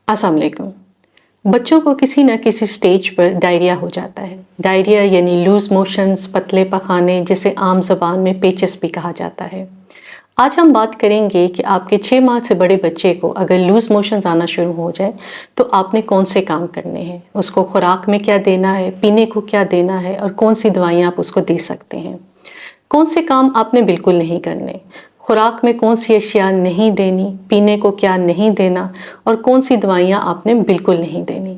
अस्सलाम वालेकुम। बच्चों को किसी न किसी स्टेज पर डायरिया हो जाता है। डायरिया यानी लूज मोशंस, पतले पखाने, जिसे आम ज़बान में पेचिस भी कहा जाता है। आज हम बात करेंगे कि आपके 6 माह से बड़े बच्चे को अगर लूज मोशंस आना शुरू हो जाए तो आपने कौन से काम करने हैं, उसको खुराक में क्या देना है, पीने को क्या देना है और कौन सी दवाइयाँ आप उसको दे सकते हैं। कौन से काम आपने बिल्कुल नहीं करने, खुराक में कौन सी अशिया नहीं देनी, पीने को क्या नहीं देना और कौन सी दवाइयाँ आपने बिल्कुल नहीं देनी।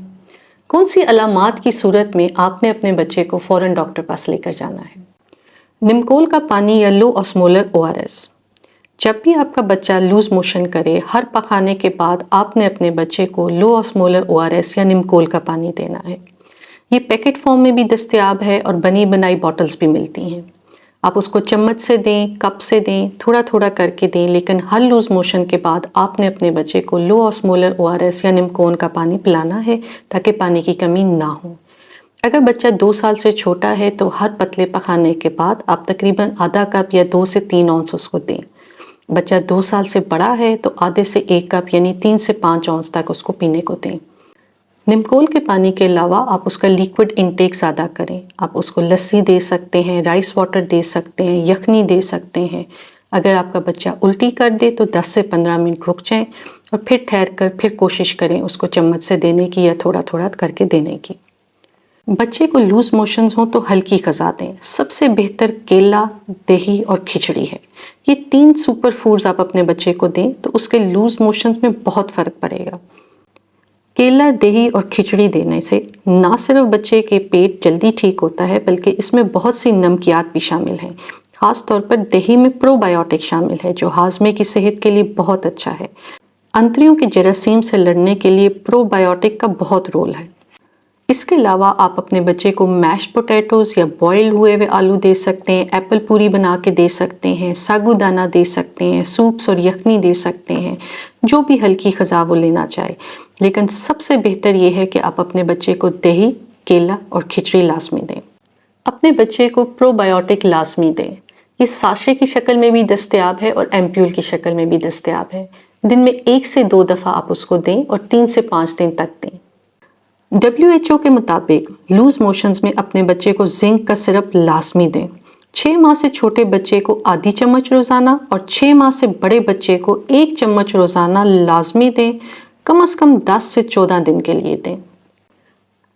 कौन सी अलामात की सूरत में आपने अपने बच्चे को फ़ौरन डॉक्टर पास लेकर जाना है। निमकोल का पानी या लो ऑस्मोलर ORS। जब भी आपका बच्चा लूज मोशन करे, हर पखाने के बाद आपने अपने बच्चे को लो ऑस्मोलर ORS या निमकोल का पानी देना है। ये पैकेट फॉर्म में भी दस्तयाब है और बनी बनाई बॉटल्स भी मिलती हैं। आप उसको चम्मच से दें, कप से दें, थोड़ा थोड़ा करके दें, लेकिन हर लूज मोशन के बाद आपने अपने बच्चे को लो ऑस्मोलर ORS या निमकोन का पानी पिलाना है ताकि पानी की कमी ना हो। अगर बच्चा 2 साल से छोटा है तो हर पतले पखाने के बाद आप तकरीबन आधा कप या 2 से 3 औंस उसको दें। बच्चा 2 साल से बड़ा है तो आधे से 1 कप यानी 3 से 5 औंस तक उसको पीने को दें। निमकोल के पानी के अलावा आप उसका लिक्विड इंटेक ज़्यादा करें। आप उसको लस्सी दे सकते हैं, राइस वाटर दे सकते हैं, यखनी दे सकते हैं। अगर आपका बच्चा उल्टी कर दे तो 10 से 15 मिनट रुक जाएं और फिर ठहर कर फिर कोशिश करें उसको चम्मच से देने की या थोड़ा थोड़ा करके देने की। बच्चे को लूज मोशंस हो तो हल्की ग़िज़ा दें। सबसे बेहतर केला, दही और खिचड़ी है। ये 3 सुपर फूड्स आप अपने बच्चे को दें तो उसके लूज मोशंस में बहुत फ़र्क पड़ेगा। केला, दही और खिचड़ी देने से ना सिर्फ बच्चे के पेट जल्दी ठीक होता है बल्कि इसमें बहुत सी नमकियात भी शामिल हैं। ख़ास तौर पर दही में प्रोबायोटिक शामिल है जो हाजमे की सेहत के लिए बहुत अच्छा है। अंतड़ियों के जरासीम से लड़ने के लिए प्रोबायोटिक का बहुत रोल है। इसके अलावा आप अपने बच्चे को मैश पोटैटोज़ या बॉयल हुए हुए आलू दे सकते हैं, एप्पल पूरी बना के दे सकते हैं, सागुदाना दे सकते हैं, सूप्स और यखनी दे सकते हैं, जो भी हल्की ग़िज़ा वो लेना चाहे। लेकिन सबसे बेहतर ये है कि आप अपने बच्चे को दही, केला और खिचड़ी लाजमी दें। अपने बच्चे को प्रोबायोटिक लाजमी दें। ये साशे की शक्ल में भी दस्तयाब है और एम्प्यूल की शक्ल में भी दस्तयाब है। दिन में 1 से 2 दफ़ा आप उसको दें और 3 से 5 दिन तक दें। WHO के मुताबिक लूज मोशंस में अपने बच्चे को जिंक का सिरप लाजमी दें। 6 माह से छोटे बच्चे को आधी चम्मच रोज़ाना और 6 माह से बड़े बच्चे को 1 चम्मच रोज़ाना लाजमी दें। कम से कम 10 से 14 दिन के लिए दें।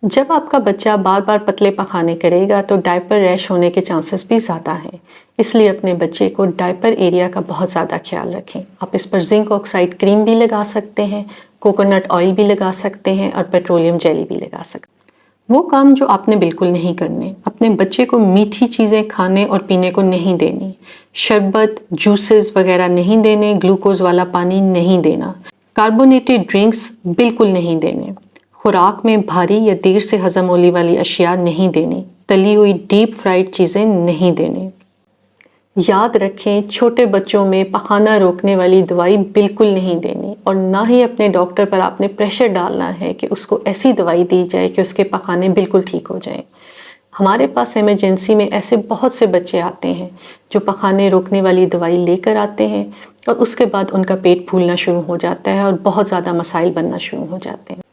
जब आपका बच्चा बार बार पतले पखाने करेगा तो डायपर रैश होने के चांसेस भी ज़्यादा हैं। इसलिए अपने बच्चे को डायपर एरिया का बहुत ज़्यादा ख्याल रखें। आप इस पर जिंक ऑक्साइड क्रीम भी लगा सकते हैं, कोकोनट ऑयल भी लगा सकते हैं और पेट्रोलियम जेली भी लगा सकते हैं। वो काम जो आपने बिल्कुल नहीं करने, अपने बच्चे को मीठी चीज़ें खाने और पीने को नहीं देनी। शरबत, जूसेस वगैरह नहीं देने, ग्लूकोज वाला पानी नहीं देना, कार्बोनेटेड ड्रिंक्स बिल्कुल नहीं देने, खुराक में भारी या देर से हजम होने वाली अशिया नहीं देनी, तली हुई डीप फ्राइड चीज़ें नहीं देनी। याद रखें, छोटे बच्चों में पखाना रोकने वाली दवाई बिल्कुल नहीं देनी और ना ही अपने डॉक्टर पर आपने प्रेशर डालना है कि उसको ऐसी दवाई दी जाए कि उसके पखाने बिल्कुल ठीक हो जाएं। हमारे पास इमरजेंसी में ऐसे बहुत से बच्चे आते हैं जो पखाने रोकने वाली दवाई लेकर आते हैं और उसके बाद उनका पेट फूलना शुरू हो जाता है और बहुत ज़्यादा मसाइल बनना शुरू हो जाते हैं।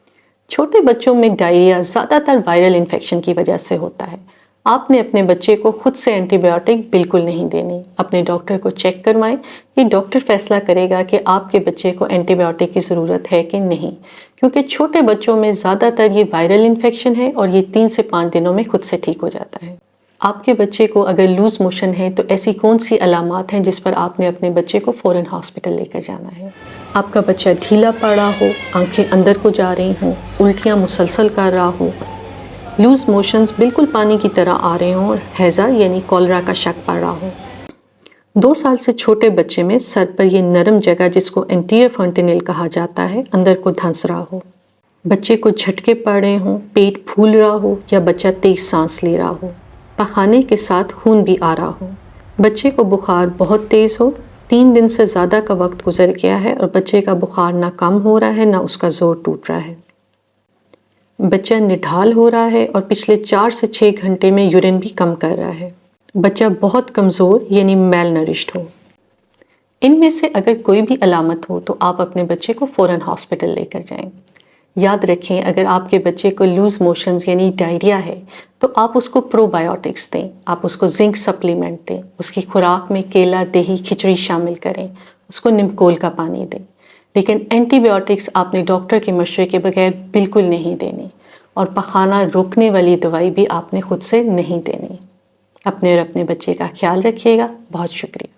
छोटे बच्चों में डायरिया ज़्यादातर वायरल इन्फेक्शन की वजह से होता है। आपने अपने बच्चे को खुद से एंटीबायोटिक बिल्कुल नहीं देनी। अपने डॉक्टर को चेक करवाएं। ये डॉक्टर फैसला करेगा कि आपके बच्चे को एंटीबायोटिक की ज़रूरत है कि नहीं, क्योंकि छोटे बच्चों में ज़्यादातर ये वायरल इन्फेक्शन है और ये 3 से 5 दिनों में खुद से ठीक हो जाता है। आपके बच्चे को अगर लूज मोशन है तो ऐसी कौन सी अलामात हैं जिस पर आपने अपने बच्चे को फ़ौरन हॉस्पिटल लेकर जाना है। आपका बच्चा ढीला पड़ा हो, आंखें अंदर को जा रही हों, उल्टियाँ मुसलसल कर रहा हो, लूज मोशंस बिल्कुल पानी की तरह आ रहे हों और हैज़ा यानी कॉलरा का शक पड़ रहा हो। 2 साल से छोटे बच्चे में सर पर ये नरम जगह जिसको एंटीरियर फॉन्टेनिल कहा जाता है अंदर को धंस रहा हो, बच्चे को झटके पड़ रहे हों, पेट फूल रहा हो या बच्चा तेज सांस ले रहा हो, पखाने के साथ खून भी आ रहा हो, बच्चे को बुखार बहुत तेज़ हो, 3 दिन से ज़्यादा का वक्त गुजर गया है और बच्चे का बुखार ना कम हो रहा है ना उसका ज़ोर टूट रहा है, बच्चा निढाल हो रहा है और पिछले 4 से 6 घंटे में यूरिन भी कम कर रहा है, बच्चा बहुत कमज़ोर यानी मेल नरिश्ड हो। इनमें से अगर कोई भी अलामत हो तो आप अपने बच्चे को फ़ौरन हॉस्पिटल लेकर जाएं। یاد رکھیں اگر آپ کے بچے کو لوز موشنز یعنی ڈائریا ہے تو آپ اس کو پرو بایوٹکس دیں، آپ اس کو زنک سپلیمنٹ دیں، اس کی خوراک میں کیلا، دہی، کھچڑی شامل کریں، اس کو نمکول کا پانی دیں، لیکن اینٹی بایوٹکس آپ نے ڈاکٹر کے مشورے کے بغیر بالکل نہیں دینی، اور پخانہ روکنے والی دوائی بھی آپ نے خود سے نہیں دینی۔ اپنے اور اپنے بچے کا خیال رکھیے گا۔ بہت شکریہ۔